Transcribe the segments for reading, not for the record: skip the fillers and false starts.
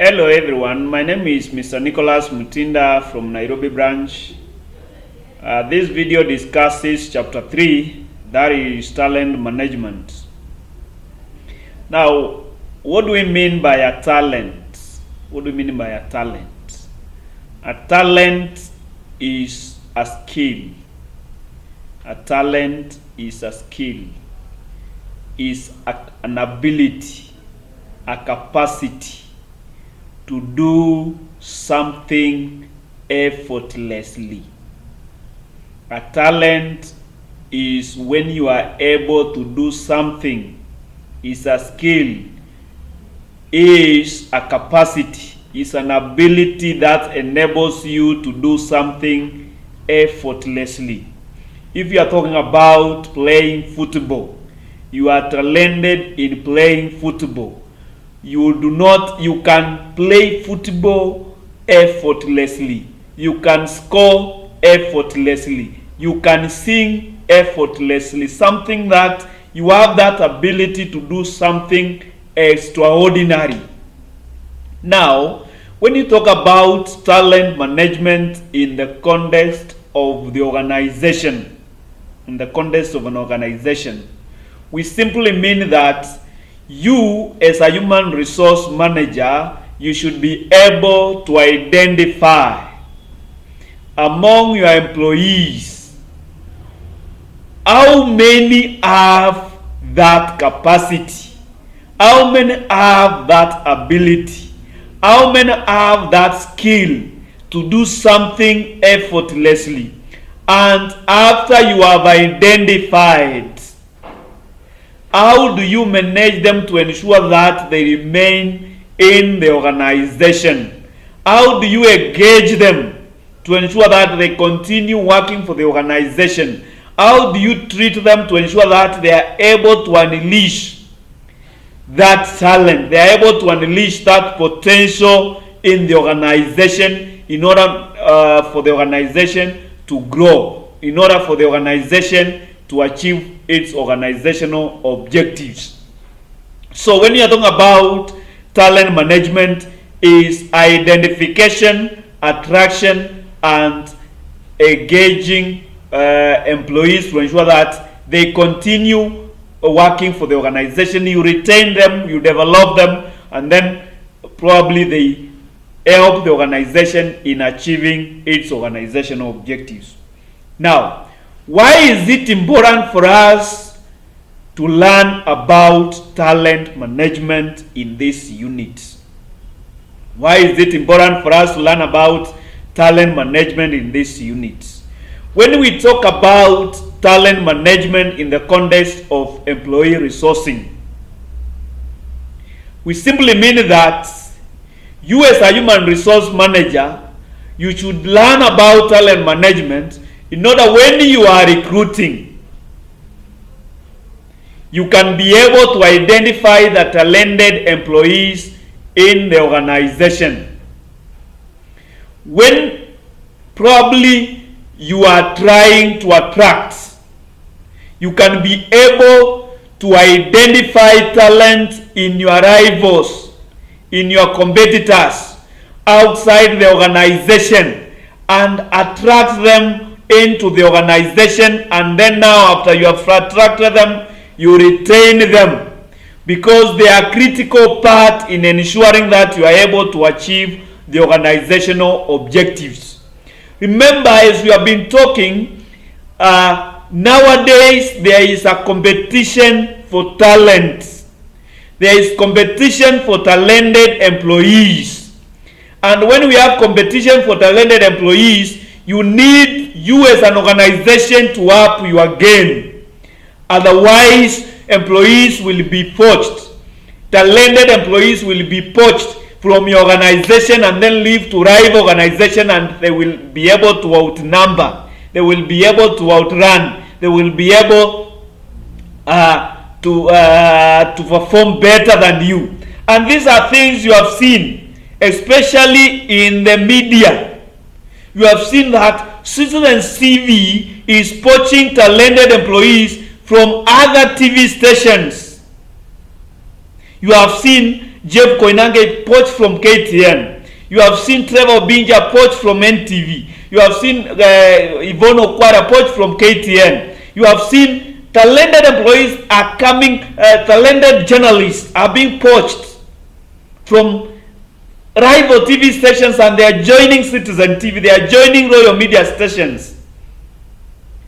Hello everyone, my name is Mr. Nicholas Mutinda from Nairobi branch. This video discusses chapter 3, that is talent management. Now, what do we mean by a talent? What do we mean by a talent? A talent is a skill. A talent is a skill, is an ability, a capacity to do something effortlessly. A talent is when you are able to do something. Is a skill, is a capacity, is an ability that enables you to do something effortlessly. If you are talking about playing football, you are talented in playing football. You can play football effortlessly. You can score effortlessly. You can sing effortlessly. Something that you have that ability to do something extraordinary. Now, when you talk about talent management in the context of the organization, in the context of an organization, we simply mean that you, as a human resource manager, you should be able to identify among your employees how many have that capacity, how many have that ability, how many have that skill to do something effortlessly. And after you have identified, how do you manage them to ensure that they remain in the organization? How do you engage them to ensure that they continue working for the organization? How do you treat them to ensure that they are able to unleash that talent? They are able to unleash that potential in the organization in order for the organization to grow, in order for the organization to achieve its organizational objectives. So when you are talking about talent management, is identification, attraction, and engaging employees to ensure that they continue working for the organization. You retain them, you develop them, and then probably they help the organization in achieving its organizational objectives. Now, why is it important for us to learn about talent management in this unit? Why is it important for us to learn about talent management in this unit? When we talk about talent management in the context of employee resourcing, we simply mean that you, as a human resource manager, you should learn about talent management in order when you are recruiting, you can be able to identify the talented employees in the organization. When probably you are trying to attract, you can be able to identify talent in your rivals, in your competitors outside the organization, and attract them into the organization. And then now, after you have attracted them, you retain them, because they are a critical part in ensuring that you are able to achieve the organizational objectives. Remember, as we have been talking, nowadays there is a competition for talent. There is competition for talented employees. And when we have competition for talented employees, you as an organization to up your game. Otherwise, employees will be poached. Talented employees will be poached from your organization and then leave to rival organization, and they will be able to outnumber. They will be able to outrun. They will be able to perform better than you. And these are things you have seen, especially in the media. You have seen that Citizen TV is poaching talented employees from other TV stations. You have seen Jeff Koinange poached from KTN. You have seen Trevor Binja poached from NTV. You have seen Yvonne Okwara poached from KTN. You have seen talented employees are coming, talented journalists are being poached from rival TV stations, and they are joining Citizen TV, they are joining Royal Media stations,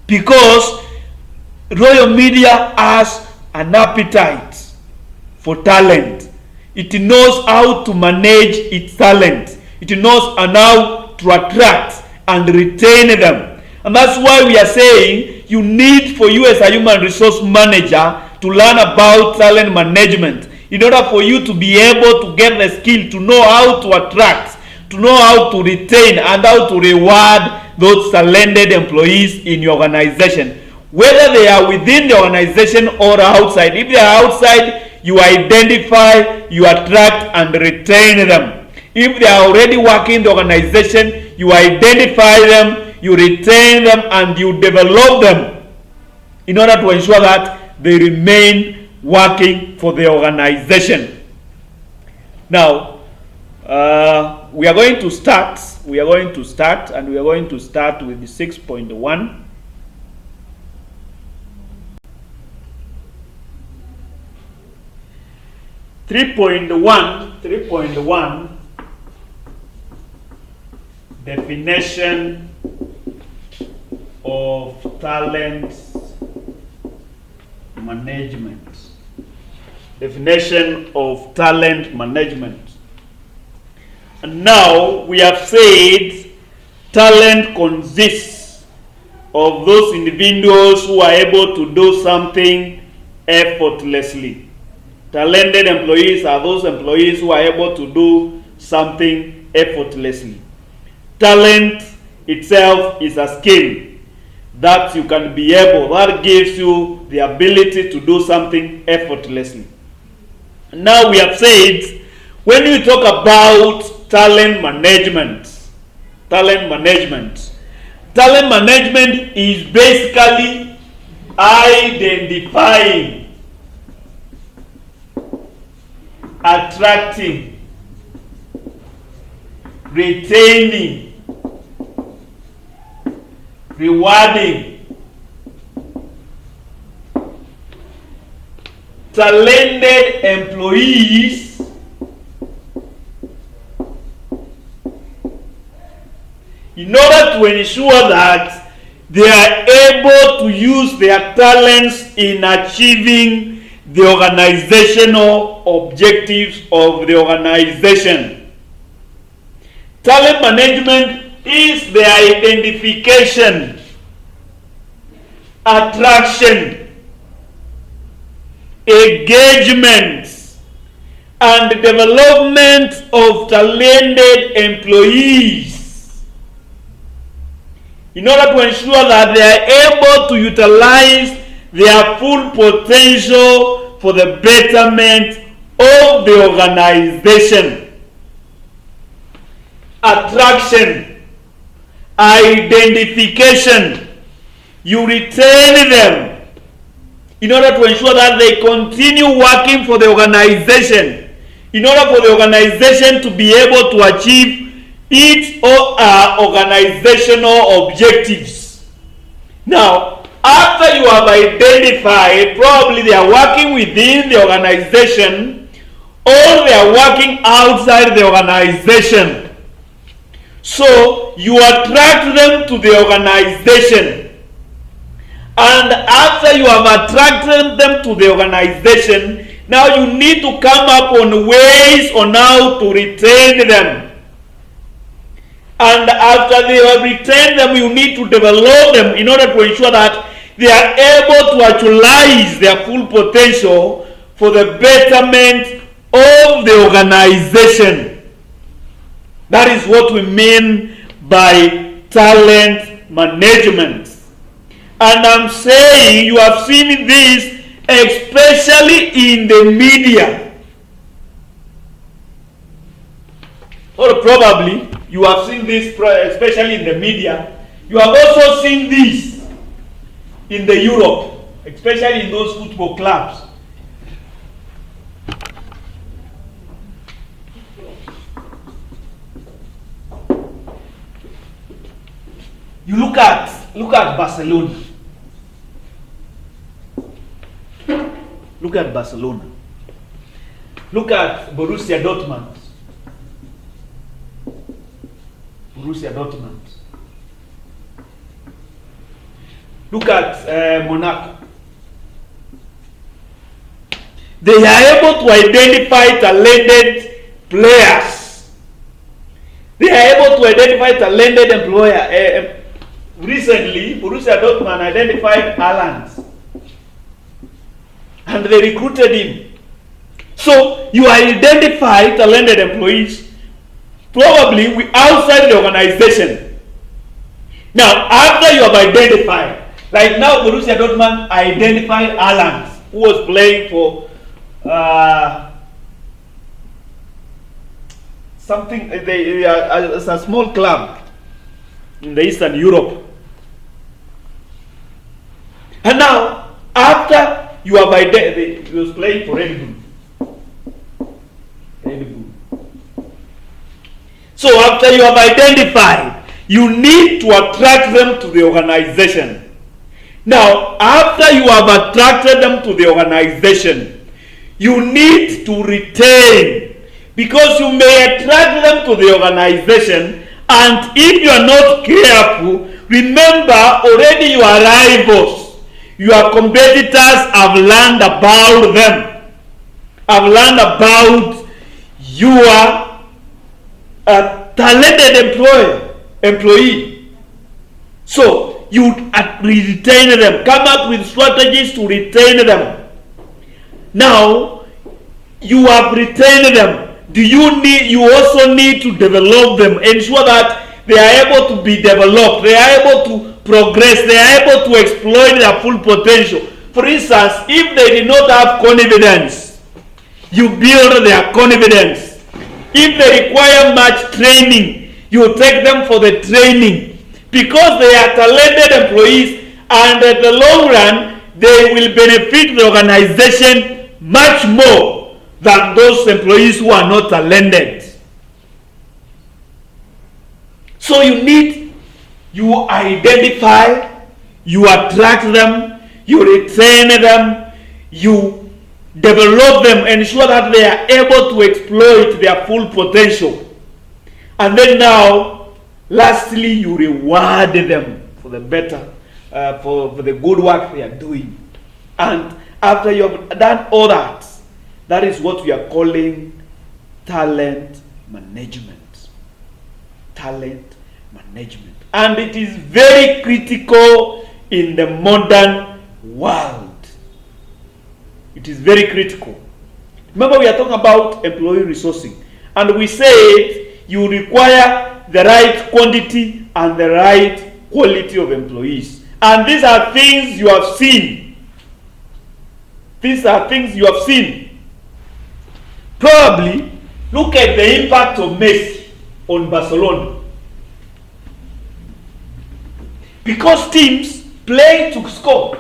because Royal Media has an appetite for talent. It knows how to manage its talent. It knows how to attract and retain them. And that's why we are saying you need, for you as a human resource manager, to learn about talent management in order for you to be able to get the skill to know how to attract, to know how to retain, and how to reward those talented employees in your organization, whether they are within the organization or outside. If they are outside, you identify, you attract, and retain them. If they are already working in the organization, you identify them, you retain them, and you develop them in order to ensure that they remain working for the organization. Now, we are going to start, and we are going to start with the 6.1. 3.1 definition of talent management. Definition of talent management. And now we have said talent consists of those individuals who are able to do something effortlessly. Talented employees are those employees who are able to do something effortlessly. Talent itself is a skill that you can be able, that gives you the ability to do something effortlessly. Now we have said, when you talk about talent management is basically identifying, attracting, retaining, rewarding talented employees in order to ensure that they are able to use their talents in achieving the organizational objectives of the organization. Talent management is the identification, attraction, engagement, and development of talented employees in order to ensure that they are able to utilize their full potential for the betterment of the organization. Attraction, identification, you retain them in order to ensure that they continue working for the organization, in order for the organization to be able to achieve its or our organizational objectives. Now, after you have identified, probably they are working within the organization or they are working outside the organization. So you attract them to the organization. And after you have attracted them to the organization, now you need to come up on ways on how to retain them. And after they have retained them, you need to develop them in order to ensure that they are able to actualize their full potential for the betterment of the organization. That is what we mean by talent management. And I'm saying you have seen this especially in the media. Or probably you have seen this especially in the media. You have also seen this in the Europe, especially in those football clubs. You look at Barcelona. Look at Barcelona. Look at Borussia Dortmund. Borussia Dortmund. Look at Monaco. They are able to identify talented players. They are able to identify talented employer. Recently, Borussia Dortmund identified Haaland, and they recruited him. So you identify talented employees, probably outside the organization. Now, after you have identified, like now Borussia Dortmund identified Haaland, who was playing for something. It's a small club in the Eastern Europe. And now, after you have identified, he was playing for Red Bull. Red Bull. So after you have identified, you need to attract them to the organization. Now, after you have attracted them to the organization, you need to retain, because you may attract them to the organization, and if you are not careful, remember already your rivals, your competitors have learned about them, have learned about your talented employee. So you retain them, come up with strategies to retain them. Now you have retained them. You also need to develop them, ensure that they are able to be developed, they are able to progress, they are able to exploit their full potential. For instance, if they did not have confidence, you build their confidence. If they require much training, you take them for the training, because they are talented employees, and at the long run they will benefit the organization much more than those employees who are not talented. So you identify, you attract them, you retain them, you develop them, ensure that they are able to exploit their full potential. And then now, lastly, you reward them for the better, for the good work they are doing. And after you have done all that, that is what we are calling talent management. Talent management. And it is very critical in the modern world. It is very critical. Remember, we are talking about employee resourcing. And we said you require the right quantity and the right quality of employees. And these are things you have seen. These are things you have seen. Probably look at the impact of Messi on Barcelona. Because teams play to score,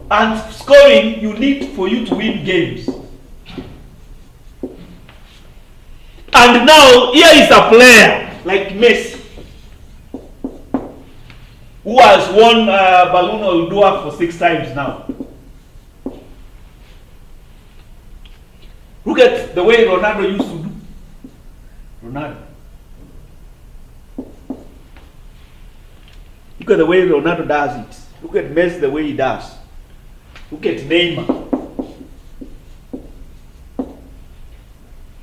and scoring you need for you to win games. And now here is a player like Messi, who has won Ballon d'Or for 6 times now. Look at the way Ronaldo used to do. Ronaldo. Look at the way Ronaldo does it. Look at Messi the way he does. Look at Neymar.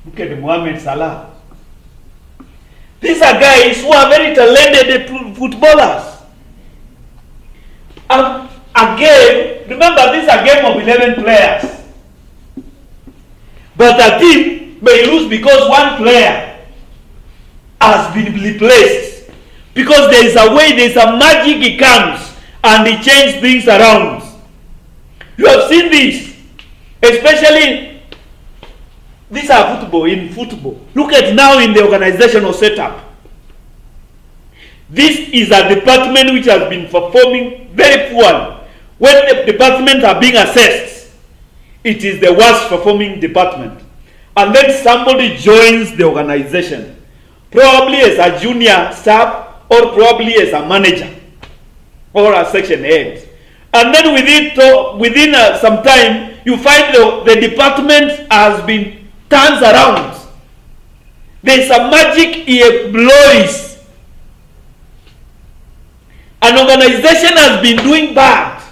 Look at Mohamed Salah. These are guys who are very talented footballers. A game, remember, this is a game of 11 players. But a team may lose because one player has been replaced. Because there is a way, there is a magic, he comes and he changes things around. You have seen this, especially these are in football. Look at now in the organizational setup. This is a department which has been performing very poorly. When the departments are being assessed, it is the worst performing department. And then somebody joins the organization, probably as a junior staff or probably as a manager or a section head. And then within some time, you find the department has been turned around. There's a magic he employs. An organization has been doing bad,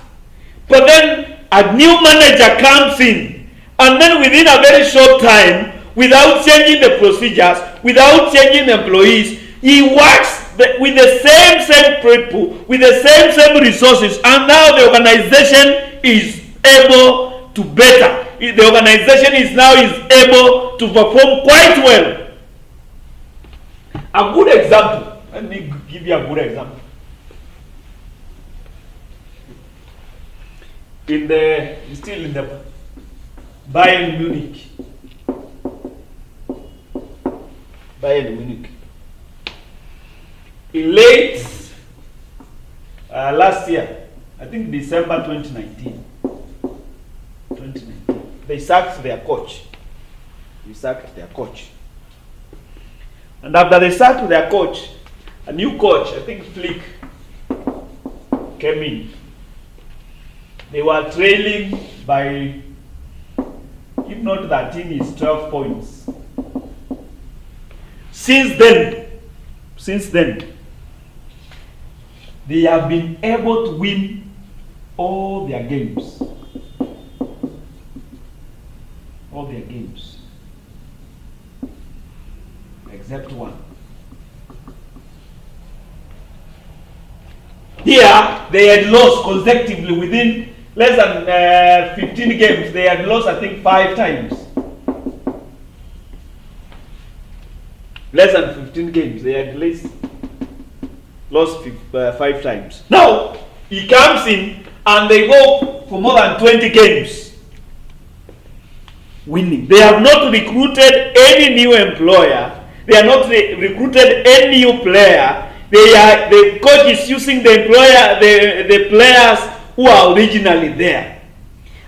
but then a new manager comes in, and then within a very short time, without changing the procedures, without changing the employees, he works with the same people, with the same resources, and now the organization is able to better. The organization is able to perform quite well. A good example. Let me give you a good example. Still in the Bayern Munich. In late last year, I think December 2019, they sacked their coach. And after they sacked their coach, a new coach, I think Flick, came in. They were trailing by, if not 13, it's 12 points. Since then, they have been able to win all their games. Except one. Here, they had lost consecutively within less than 15 games. They had lost, I think, 5 times. Less than 15 games. They had lost 5 times. Now, he comes in and they go for more than 20 games winning. They have not recruited any new employer. They are not recruited any new player. The coach is using the players who are originally there,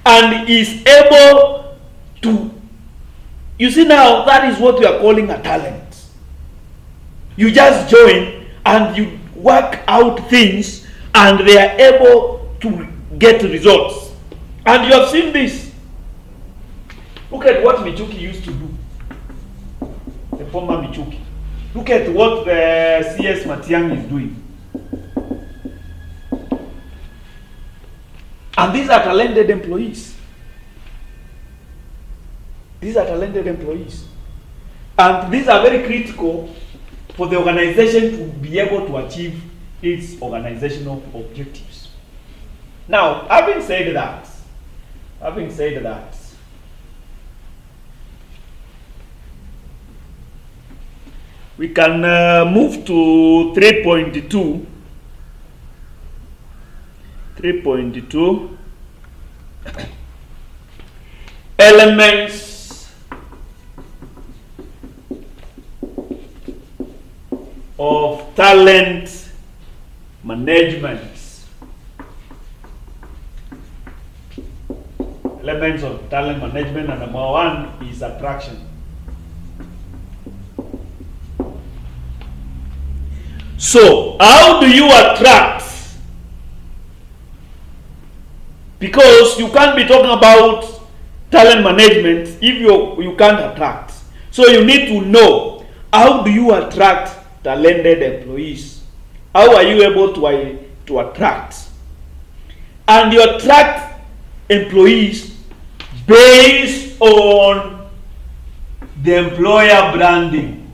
and is able to. You see now, that is what we are calling a talent. You just join and you work out things, and they are able to get results. And you have seen this. Look at what Michuki used to do. The former Michuki. Look at what the CS Matiang is doing. And these are talented employees. And these are very critical for the organization to be able to achieve its organizational objectives. Now, having said that, we can move to 3.2. 3.2. Elements of talent management. Elements of talent management, and number 1 is attraction. So, how do you attract? Because you can't be talking about talent management if you can't attract. So you need to know, how do you attract talented employees? How are you able to attract? And you attract employees based on the employer branding.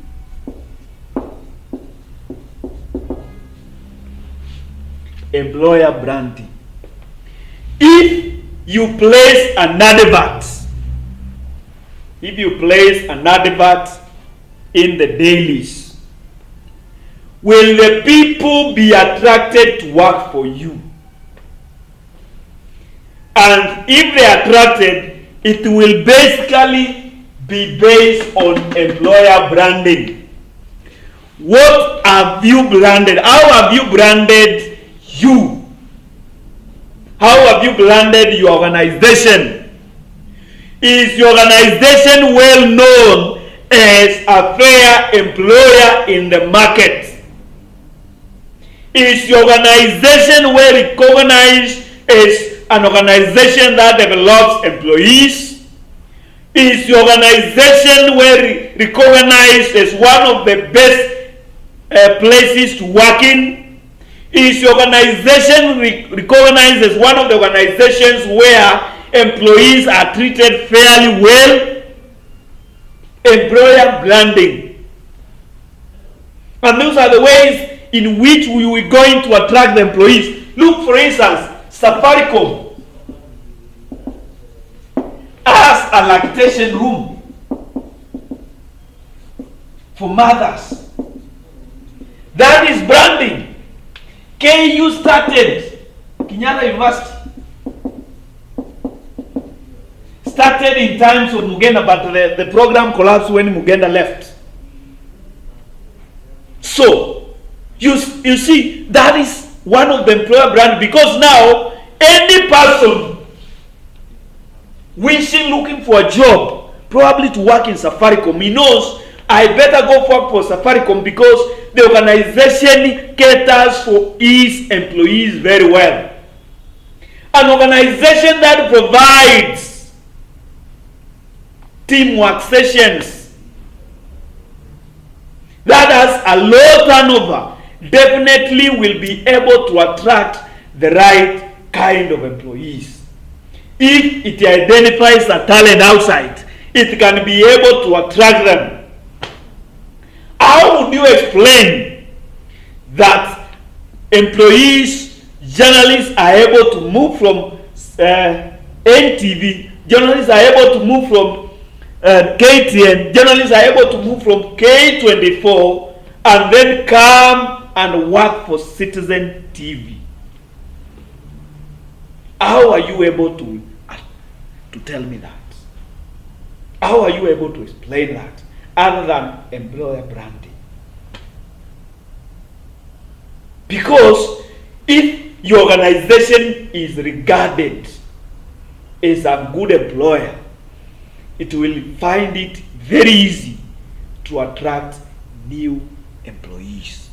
Employer branding. If you place an advert, in the dailies, will the people be attracted to work for you? And if they are attracted, it will basically be based on employer branding. What have you branded? How have you branded you? How have you branded your organization? Is your organization well known as a fair employer in the market? Is your organization well recognized as an organization that develops employees? Is your organization well recognized as one of the best places to work in? Is your organization recognized as one of the organizations where employees are treated fairly well? Employer branding. And those are the ways in which we were going to attract the employees. Look, for instance, Safaricom has a lactation room for mothers. That is branding. KU started, Kenyatta University started in times of Mugenda, but the program collapsed when Mugenda left. So, you see, that is one of the employer brand, because now any person looking for a job, probably to work in Safaricom, he knows I better go work for Safaricom because the organization caters for its employees very well. An organization that provides teamwork sessions, that has a low turnover, definitely will be able to attract the right kind of employees. If it identifies a talent outside, it can be able to attract them. How would you explain that employees, journalists are able to move from NTV, journalists are able to move from KTN, journalists are able to move from K24 and then come and work for Citizen TV? How are you able to tell me that? How are you able to explain that other than employer branding? Because if your organization is regarded as a good employer, it will find it very easy to attract new employees.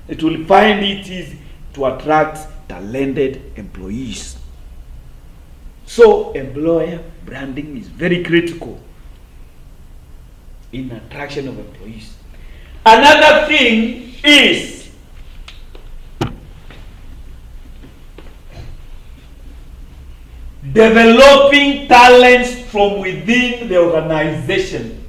It will find it easy to attract talented employees. So employer branding is very critical in attraction of employees. Another thing is developing talents from within the organization.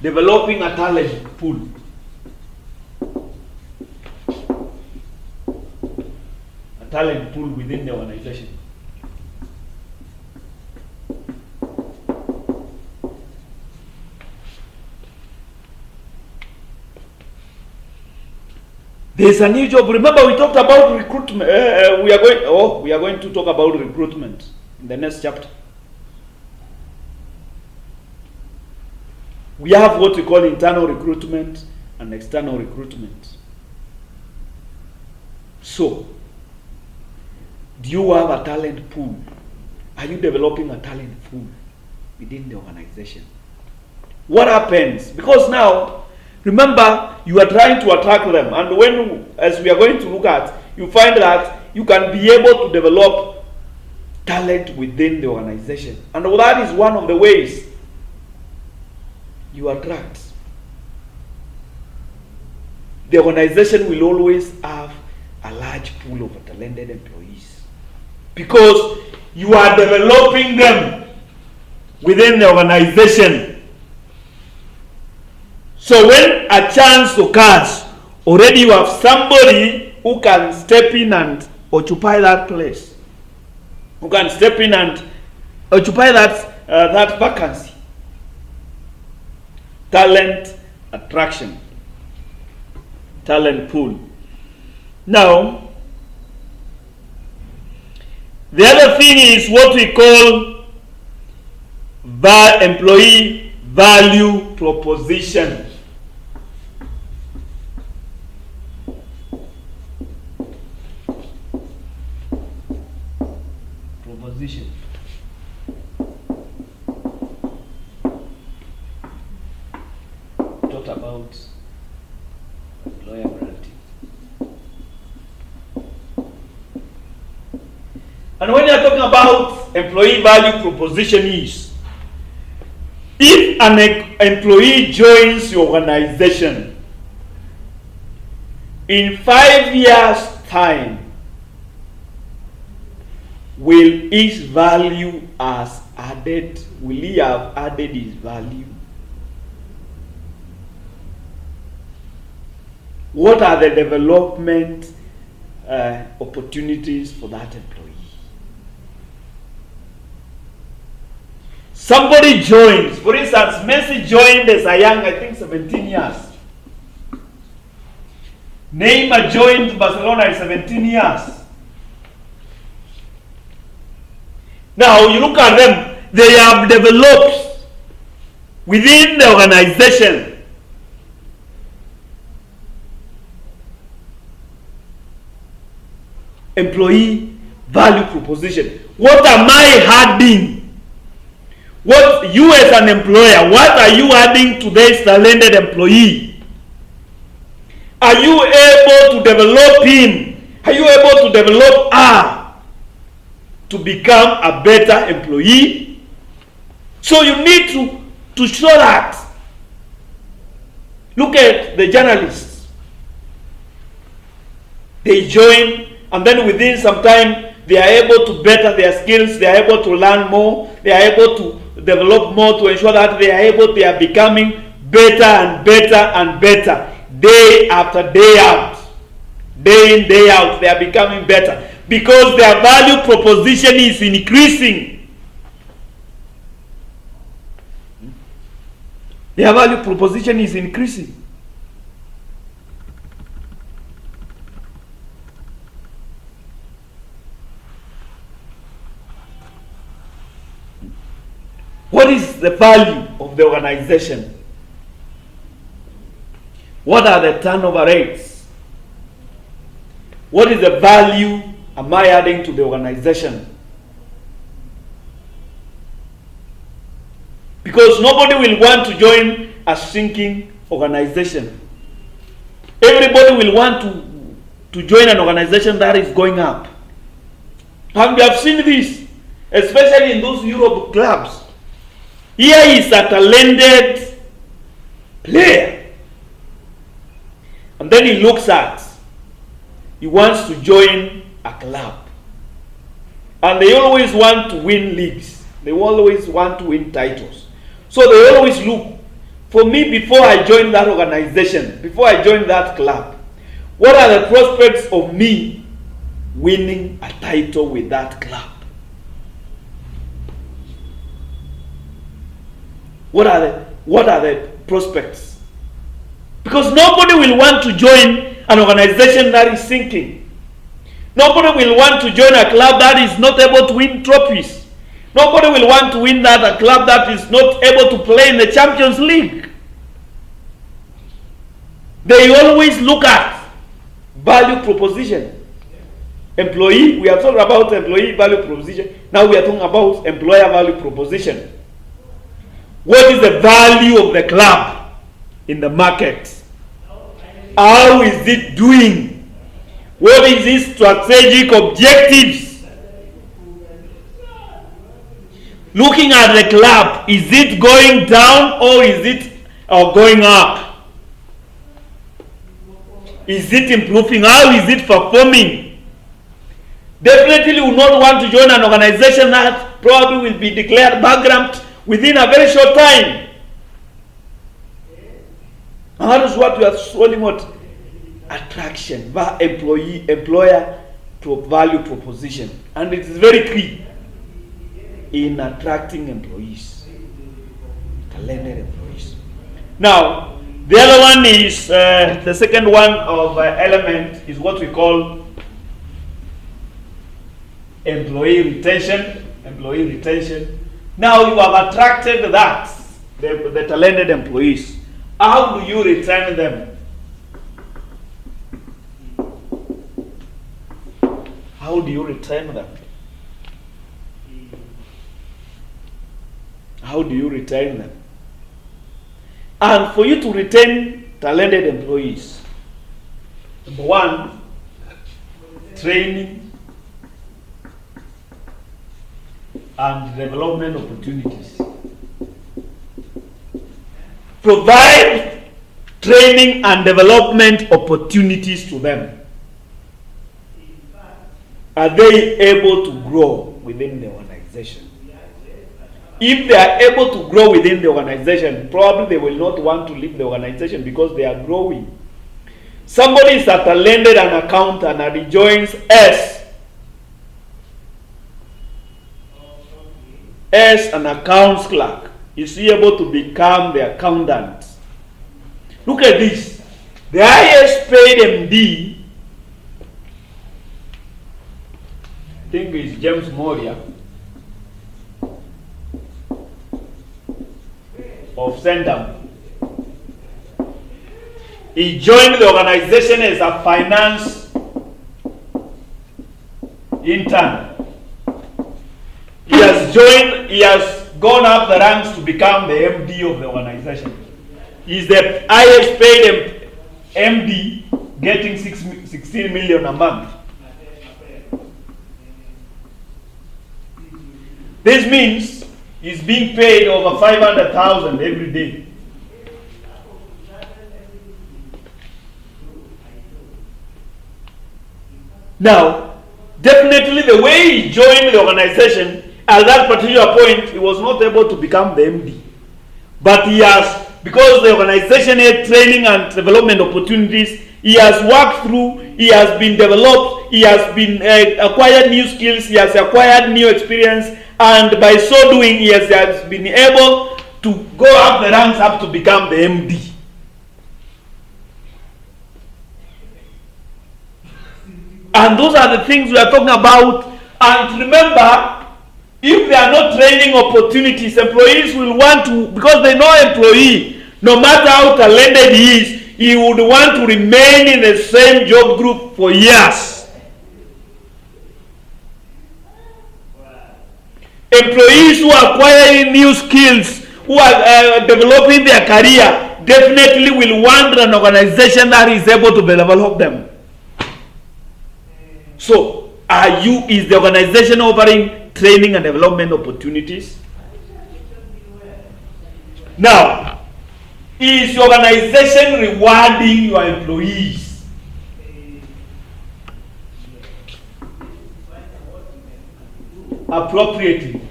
Developing a talent pool. A talent pool within the organization. There's a new job. Remember, we talked about recruitment. We are going to talk about recruitment in the next chapter. We have what we call internal recruitment and external recruitment. So, do you have a talent pool? Are you developing a talent pool within the organization? What happens? Because now, remember, you are trying to attract them, and when, as we are going to look at, you find that you can be able to develop talent within the organization, and that is one of the ways you attract. The organization will always have a large pool of talented employees because you are developing them within the organization. So when a chance occurs, already you have somebody who can step in and occupy that place, who can step in and occupy that vacancy. Talent attraction, talent pool. Now, the other thing is what we call employee value proposition. about employer branding. And when you're talking about employee value proposition is, if an employee joins your organization, in 5 years' time, will his value as added, will he have added his value? What are the development opportunities for that employee? Somebody joins, for instance, Messi joined as a young, I think 17 years. Neymar joined Barcelona at 17 years. Now you look at them, they have developed within the organization. Employee value proposition. What am I adding? What you as an employer, what are you adding to this talented employee? Are you able to develop him? Are you able to develop her to become a better employee? So you need to show that. Look at the journalists. They join, and then within some time they are able to better their skills, they are able to learn more, they are able to develop more to ensure that they are becoming better and better and better, day after day out, day in, day out. They are becoming better because their value proposition is increasing. Their value proposition is increasing. What is the value of the organization? What are the turnover rates? What is the value am I adding to the organization? Because nobody will want to join a shrinking organization. Everybody will want to join an organization that is going up. And we have seen this, especially in those Europe clubs. Here is a talented player. And then he looks at, he wants to join a club. And they always want to win leagues. They always want to win titles. So they always look, for me, before I join that organization, before I join that club, what are the prospects of me winning a title with that club? What are the prospects? Because nobody will want to join an organization that is sinking. Nobody will want to join a club that is not able to win trophies. Nobody will want to win a club that is not able to play in the Champions League. They always look at value proposition. Employee, we are talking about employee value proposition. Now we are talking about employer value proposition. What is the value of the club in the market? How is it doing? What is its strategic objectives? Looking at the club, is it going down or is it going up? Is it improving? How is it performing? Definitely will not want to join an organization that probably will be declared bankrupt within a very short time. And that is what we are calling what? Attraction, employer value proposition. And it is very key in attracting employees, talented employees. Now, the other one is, the second one of element is what we call employee retention. Employee retention. Now you have attracted the talented employees. How do you retain them? How do you retain them? How do you retain them? And for you to retain talented employees. Number one, training and development opportunities. Provide training and development opportunities to them. Are they able to grow within the organization? If they are able to grow within the organization, probably they will not want to leave the organization because they are growing. Somebody is a talented an accountant and he joins as an accounts clerk. Is he able to become the accountant? Look at this. The highest paid MD, I think is James Moria of Sendam. He joined the organization as a finance intern. He has gone up the ranks to become the MD of the organization. He's the highest paid MD, getting 16 million a month. This means he's being paid over 500,000 every day. Now, definitely the way he joined the organization, at that particular point, he was not able to become the MD. But he has, because the organization had training and development opportunities, he has worked through, he has been developed, he has been acquired new skills, he has acquired new experience, and by so doing, he has been able to go up the ranks up to become the MD. And those are the things we are talking about. And remember, if there are no training opportunities, employees will want to, because they know employee, no matter how talented he is, he would want to remain in the same job group for years. Employees who are acquiring new skills, who are developing their career, definitely will want an organization that is able to develop them. So, is the organization offering training and development opportunities? Now, is your organization rewarding your employees? Appropriately?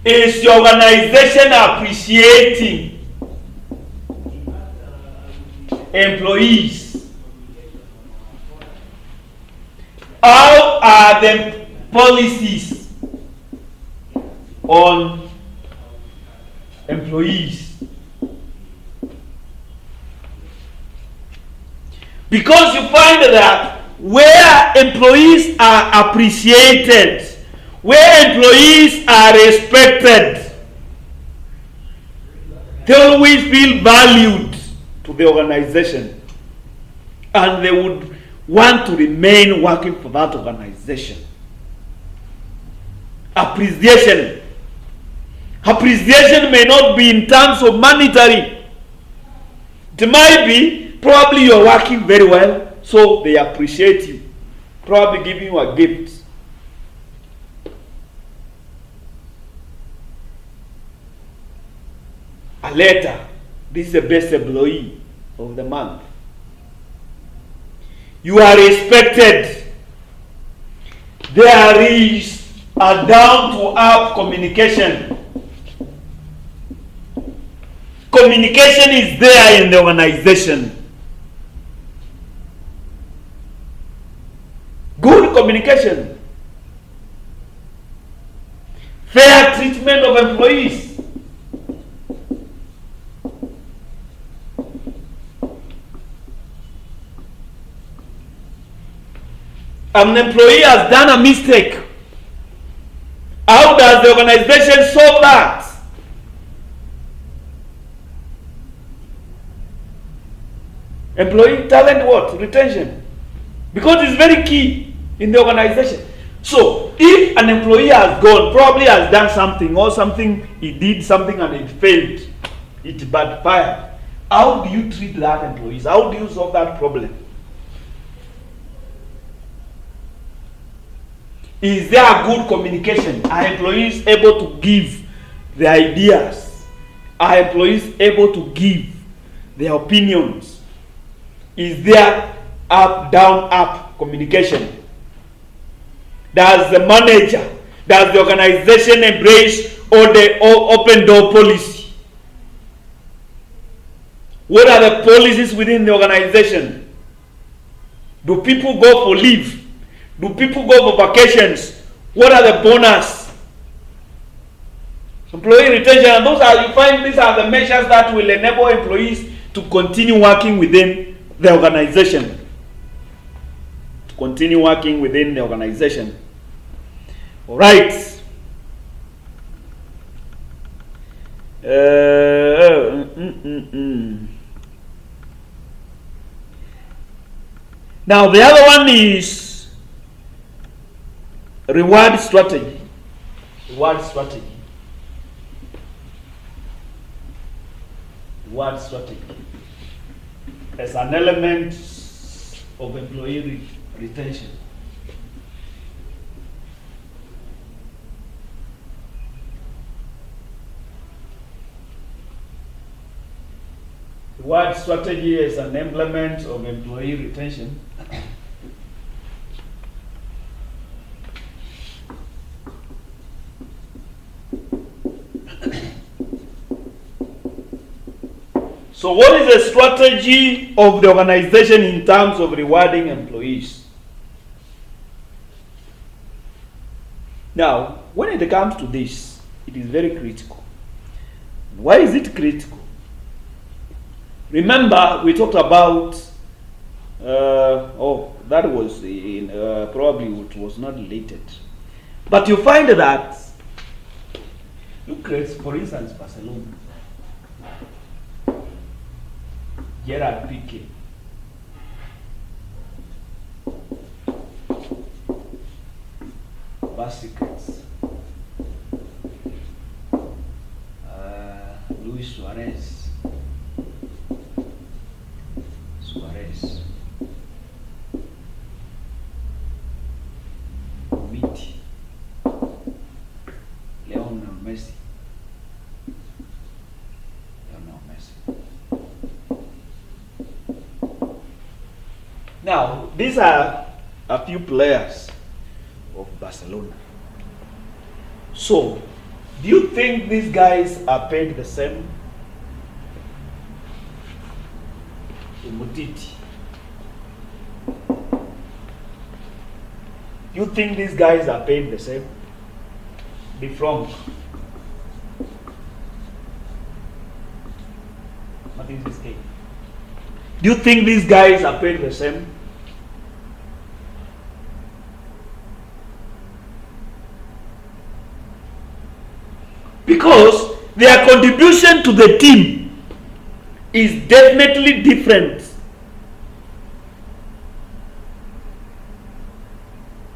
Is your organization appreciating employees? How are the policies on employees? Because you find that where employees are appreciated, where employees are respected, they always feel valued to the organization, and they would want to remain working for that organization. Appreciation may not be in terms of monetary. It might be probably you're working very well, so they appreciate you, probably giving you a gift. A letter. This is the best employee of the month. You are respected. There is a down-to-earth communication. Communication is there in the organization. Good communication. Fair treatment of employees. An employee has done a mistake. How does the organization solve that? Employee talent what? Retention. Because it's very key in the organization. So if an employee has gone, probably has done something, or something he did something and it failed, it backfired, how do you treat that employee? How do you solve that problem? Is there a good communication? Are employees able to give their ideas? Are employees able to give their opinions? Is there up, down, up communication? Does the manager, does the organization embrace all the open door policy? What are the policies within the organization? Do people go for leave? Do people go for vacations? What are the bonus? Employee retention, and those are, you find these are the measures that will enable employees to continue working within the organization. To continue working within the organization. All right. Now the other one is reward strategy. Reward strategy. Reward strategy as an element of employee retention. Reward strategy is an element of employee retention. So what is the strategy of the organization in terms of rewarding employees? Now, when it comes to this, it is very critical. Why is it critical? Remember, we talked about, that was in, probably it was not related. But you find that, look at, for instance, Barcelona. Gerard Piqué. Basicals. Luis Suarez. Miti. Lionel Messi. Now, these are a few players of Barcelona. So, do you think these guys are paid the same? Umutiti. Do you think these guys are paid the same? The Frank. What is this game? Do you think these guys are paid the same? Because their contribution to the team is definitely different.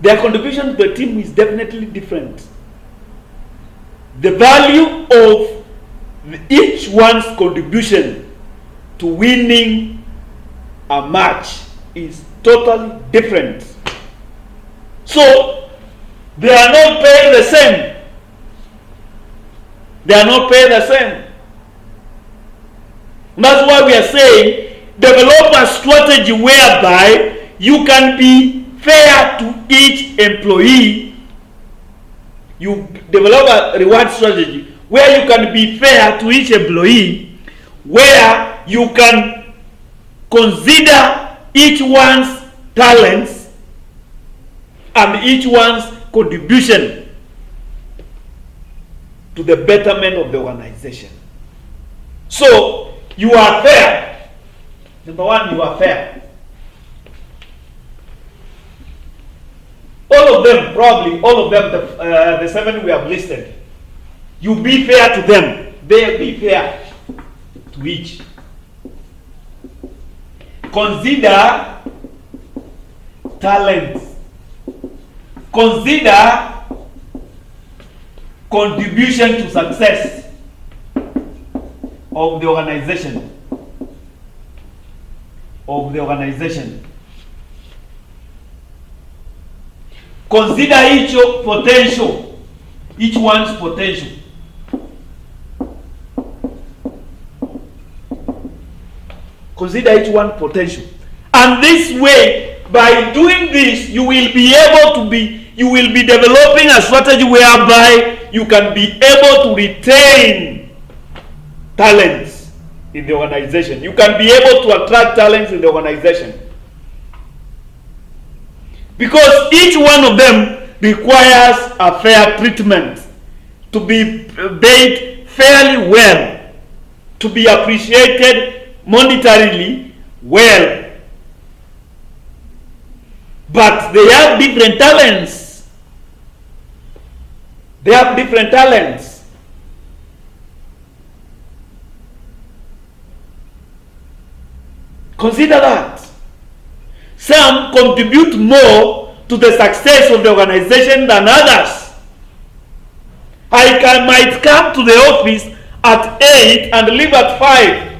Their contribution to the team is definitely different. The value of each one's contribution to winning a match is totally different. So they are not paid the same. They are not paid the same. And that's why we are saying develop a strategy whereby you can be fair to each employee. You develop a reward strategy where you can be fair to each employee, where you can consider each one's talents and each one's contribution to the betterment of the organization. So, you are fair. Number one, you are fair. All of them, probably, all of them, the 7 we have listed, you be fair to them. They be fair to each. Consider talents. Consider contribution to success of the organization. Consider each one's potential. Consider each one's potential. And this way, by doing this, you will be developing a strategy whereby you can be able to retain talents in the organization. You can be able to attract talents in the organization. Because each one of them requires a fair treatment, to be paid fairly well, to be appreciated monetarily well. But they have different talents. Consider that. Some contribute more to the success of the organization than others. I might come to the office at 8 and leave at 5.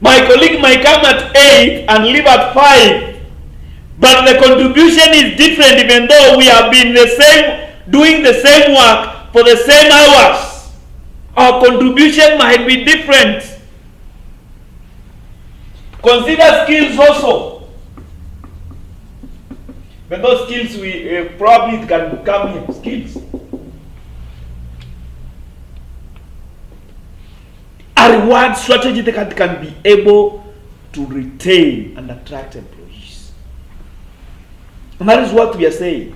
My colleague might come at 8 and leave at 5. But the contribution is different, even though we have been doing the same work for the same hours. Our contribution might be different. Consider skills also. But those skills we probably can become here. Skills. A reward strategy that can be able to retain and attract employees. And that is what we are saying.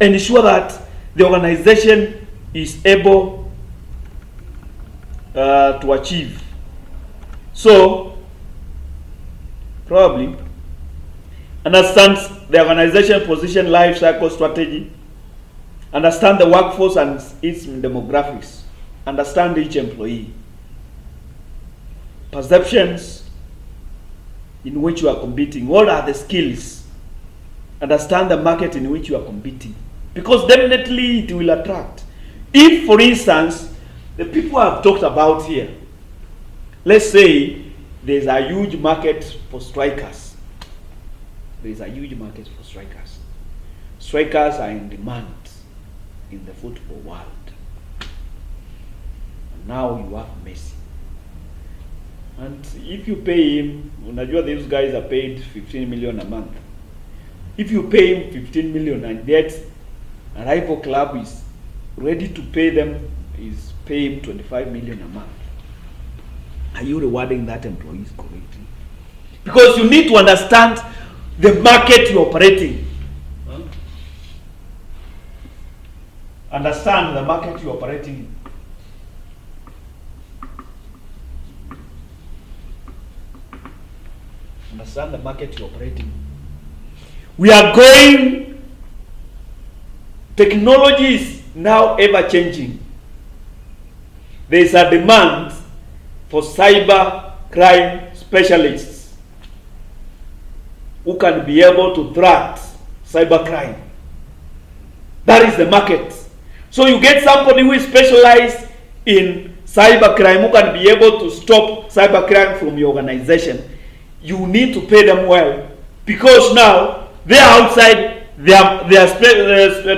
Ensure that the organization is able to achieve. So, probably, understand the organization position life cycle strategy, understand the workforce and its demographics, understand each employee, perceptions in which you are competing, what are the skills, understand the market in which you are competing, because definitely it will attract. If, for instance, the people I've talked about here, let's say there's a huge market for strikers. Strikers are in demand in the football world. And now you have Messi. And if you pay him, unajua these guys are paid 15 million a month. If you pay him 15 million and yet a rival club is ready to pay him 25 million a month, are you rewarding that employee correctly? Because you need to understand the market you're operating. Understand the market you're operating in. Understand the market you're operating in. We are going, technology is now ever changing. There is a demand for cyber crime specialists who can be able to thwart cyber crime. That is the market. So you get somebody who is specialized in cyber crime, who can be able to stop cyber crime from your organization. You need to pay them well, because now they are outside, their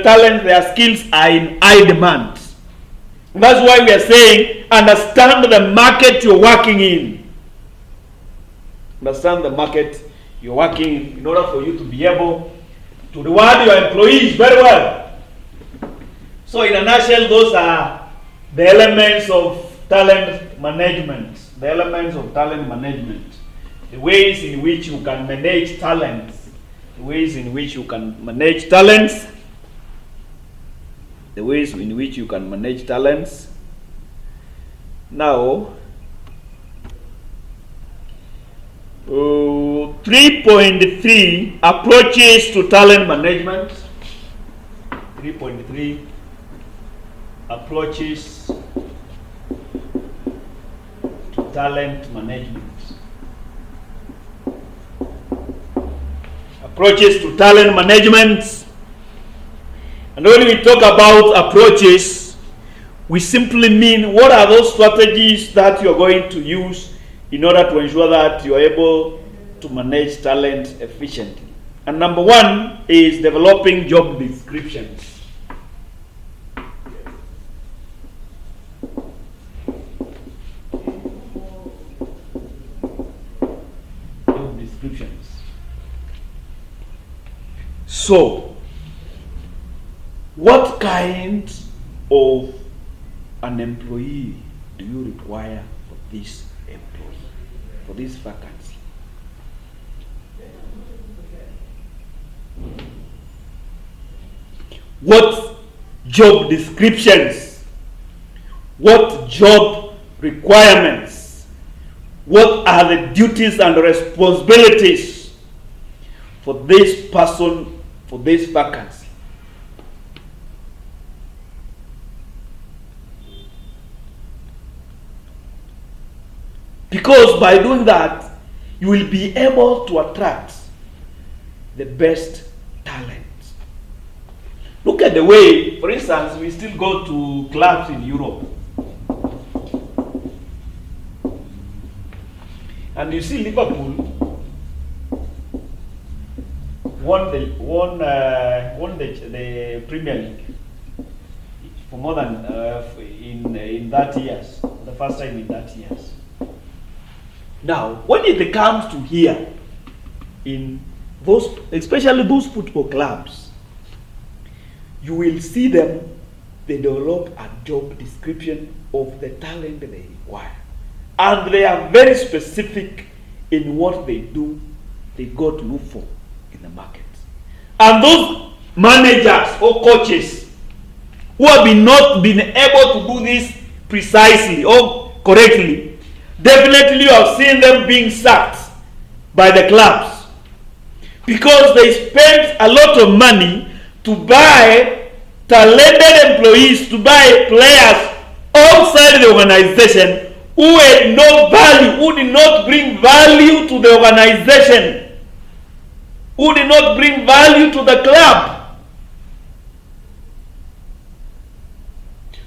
talent, their skills are in high demand. And that's why we are saying, understand the market you're working in. Understand the market you're working in order for you to be able to reward your employees very well. So in a nutshell, those are the elements of talent management. The elements of talent management. The ways in which you can manage talents. The ways in which you can manage talents. The ways in which you can manage talents. Now, 3.3 approaches to talent management. 3.3 approaches to talent management. Approaches to talent management. And when we talk about approaches, we simply mean what are those strategies that you're going to use in order to ensure that you're able to manage talent efficiently. And number one is developing job descriptions. Job descriptions. So, what kind of an employee do you require for this employee, for this vacancy? What job descriptions, what job requirements, what are the duties and responsibilities for this person, for this vacancy? Because by doing that, you will be able to attract the best talent. Look at the way, for instance, we still go to clubs in Europe. And you see Liverpool won the Premier League for more than in that years, the first time in that years. Now, when it comes to here, in those, especially those football clubs, you will see them, they develop a job description of the talent they require. And they are very specific in what they do, they go to look for in the market. And those managers or coaches who have not been able to do this precisely or correctly, definitely you have seen them being sacked by the clubs. Because they spent a lot of money to buy talented employees, to buy players outside the organization who had no value, who did not bring value to the organization, who did not bring value to the club.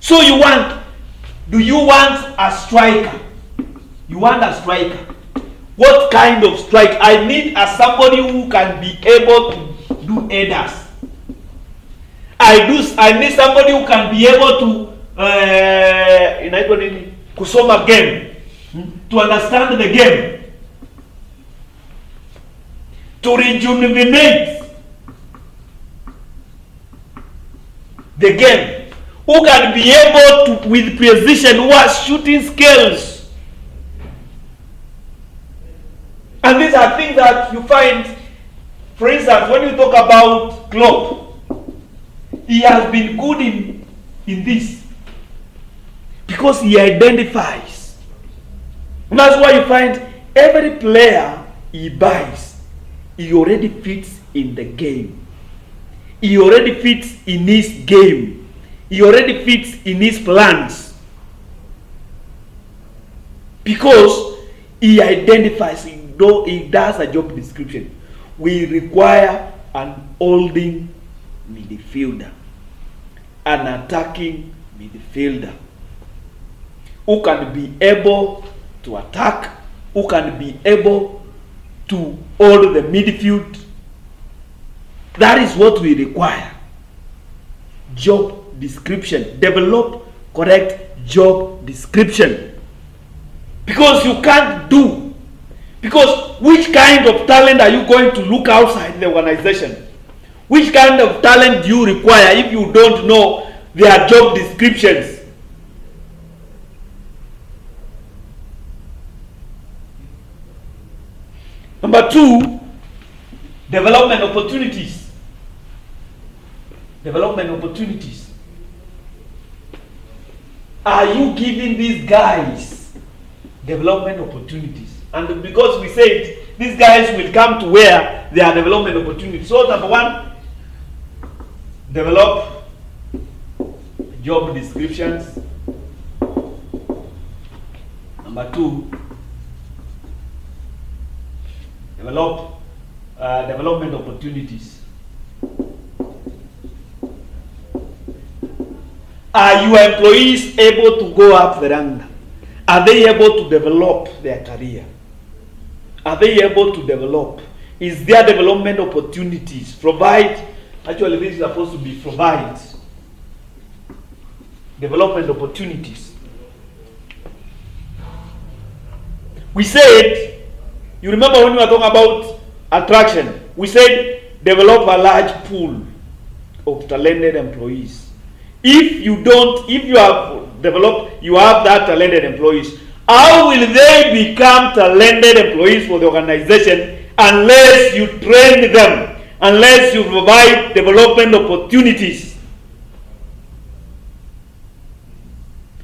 So do you want a striker? You want a striker. What kind of strike? I need somebody who can be able to do headers. I need somebody who can be able to kusoma game, to understand the game, to rejuvenate the game, who can be able to, with precision, who has shooting skills. And these are things that you find, for instance, when you talk about Klopp, he has been good in this because he identifies. And that's why you find every player he buys, he already fits in the game. He already fits in his game. He already fits in his plans. Because he identifies, he does a job description. We require an holding midfielder, an attacking midfielder who can be able to attack, who can be able to hold the midfield. That is what we require. Job description. Develop correct job description. Because you can't do. Because which kind of talent are you going to look outside the organization? Which kind of talent do you require if you don't know their job descriptions? Number two, development opportunities. Development opportunities. Are you giving these guys development opportunities? And because we said these guys will come to where there are development opportunities. So number one, develop job descriptions. Number two, develop development opportunities. Are your employees able to go up the rank? Are they able to develop their career? Are they able to develop? Is there development opportunities? Actually this is supposed to be provide development opportunities. We said, you remember when we were talking about attraction, we said develop a large pool of talented employees. If you have developed, you have that talented employees, how will they become talented employees for the organization unless you train them, unless you provide development opportunities?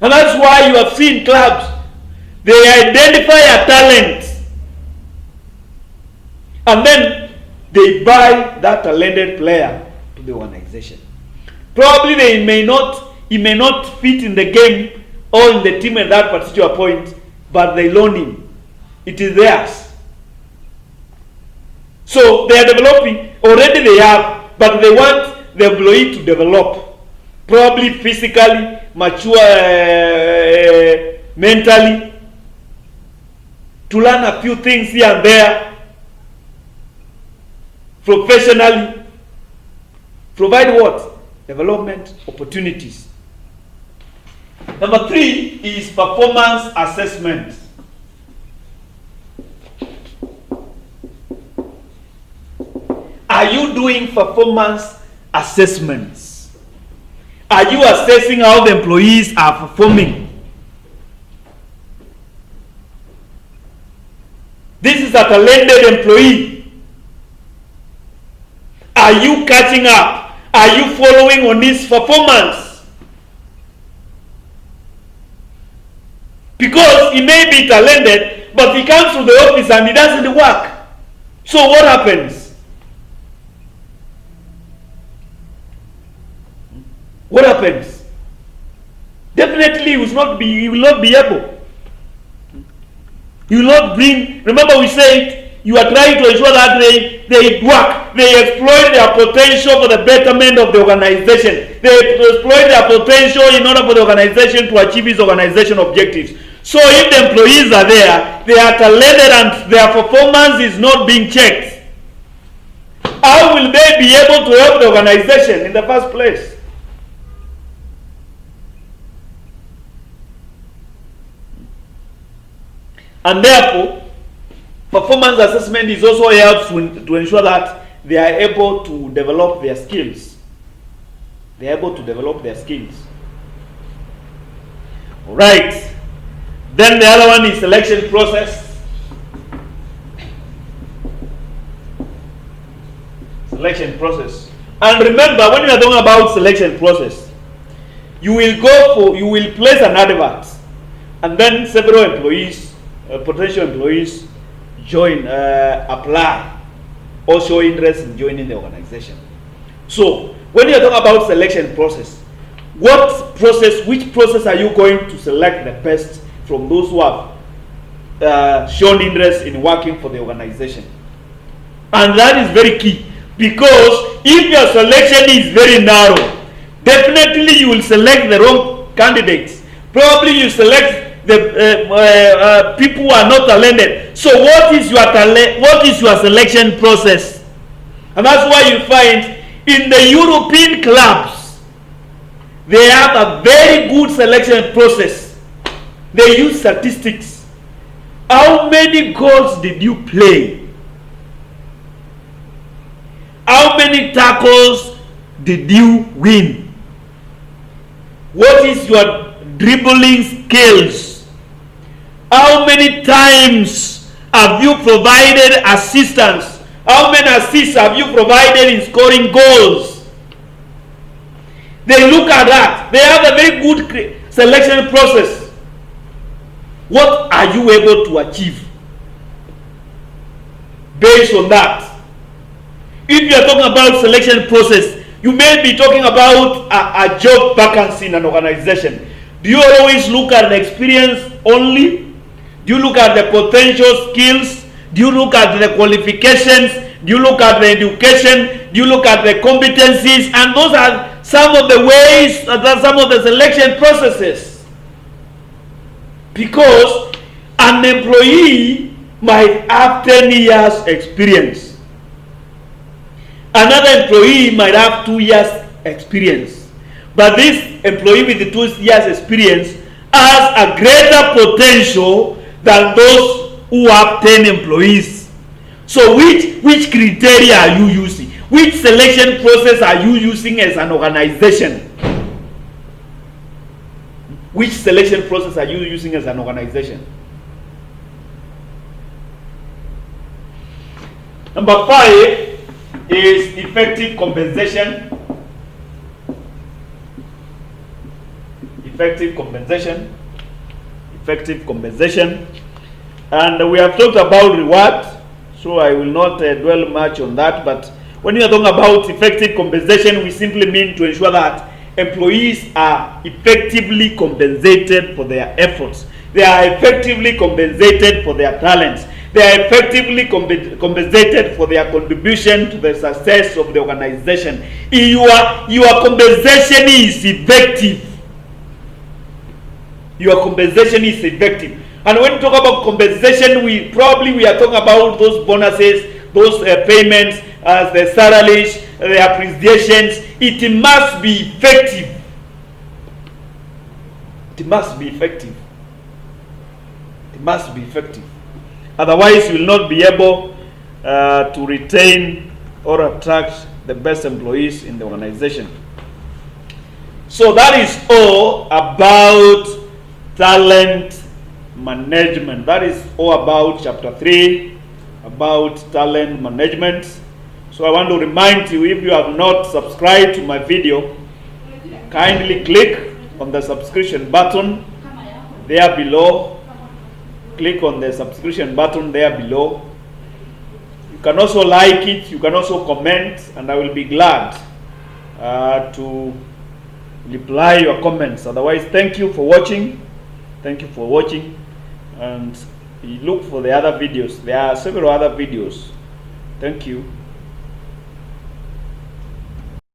And that's why you have seen clubs, they identify a talent and then they buy that talented player to the organization. Probably he may not fit in the game or in the team at that particular point, but they loan him. It is theirs. So they are developing, already they have, but they want the employee to develop. Probably physically, mature, mentally, to learn a few things here and there, professionally. Provide what? Development opportunities. Number 3 is performance assessment. Are you doing performance assessments? Are you assessing how the employees are performing? This is a talented employee. Are you catching up? Are you following on his performance? Because he may be talented, but he comes to the office and he doesn't work. So what happens? What happens? Definitely he will not be able. He will not bring. Remember we said you are trying to ensure that they work, they exploit their potential for the betterment of the organization. They exploit their potential in order for the organization to achieve its organization objectives. So if the employees are there, they are talented and their performance is not being checked, how will they be able to help the organization in the first place? And therefore, performance assessment is also helps to ensure that they are able to develop their skills. They are able to develop their skills. All right. Then the other one is selection process. Selection process. And remember, when you are talking about selection process, you will place an advert, and then several employees, potential employees, apply, or show interest in joining the organization. So, when you are talking about selection process, which process are you going to select the best from those who have shown interest in working for the organization? And that is very key, because if your selection is very narrow, definitely you will select the wrong candidates. Probably you select the people who are not talented. So what is your selection process? And that's why you find in the European clubs, they have a very good selection process. They use statistics. How many goals did you play? How many tackles did you win? What is your dribbling skills? How many times have you provided assistance? How many assists have you provided in scoring goals? They look at that. They have a very good selection process. What are you able to achieve based on that? If you are talking about selection process, you may be talking about a job vacancy in an organization. Do you always look at the experience only? Do you look at the potential skills? Do you look at the qualifications? Do you look at the education? Do you look at the competencies? And those are some of the ways, some of the selection processes. Because an employee might have 10 years experience. Another employee might have 2 years experience. But this employee with the 2 years experience has a greater potential than those who have 10 employees. So which criteria are you using? Which selection process are you using as an organization? Which selection process are you using as an organization? Number 5 is effective compensation. Effective compensation. Effective compensation. And we have talked about reward, so I will not dwell much on that. But when we are talking about effective compensation, we simply mean to ensure that employees are effectively compensated for their efforts. They are effectively compensated for their talents. They are effectively compensated for their contribution to the success of the organization. Your compensation is effective. Your compensation is effective. And when we talk about compensation, we are talking about those bonuses, those payments, the salaries, the appreciations. It must be effective. It must be effective. It must be effective. Otherwise, you will not be able to retain or attract the best employees in the organization. So that is all about talent management. That is all about chapter 3, about talent management. So I want to remind you, if you have not subscribed to my video, kindly click on the subscription button there below. Click on the subscription button there below. You can also like it, you can also comment, and I will be glad to reply your comments. Otherwise, thank you for watching. Thank you for watching, and look for the other videos. There are several other videos. Thank you.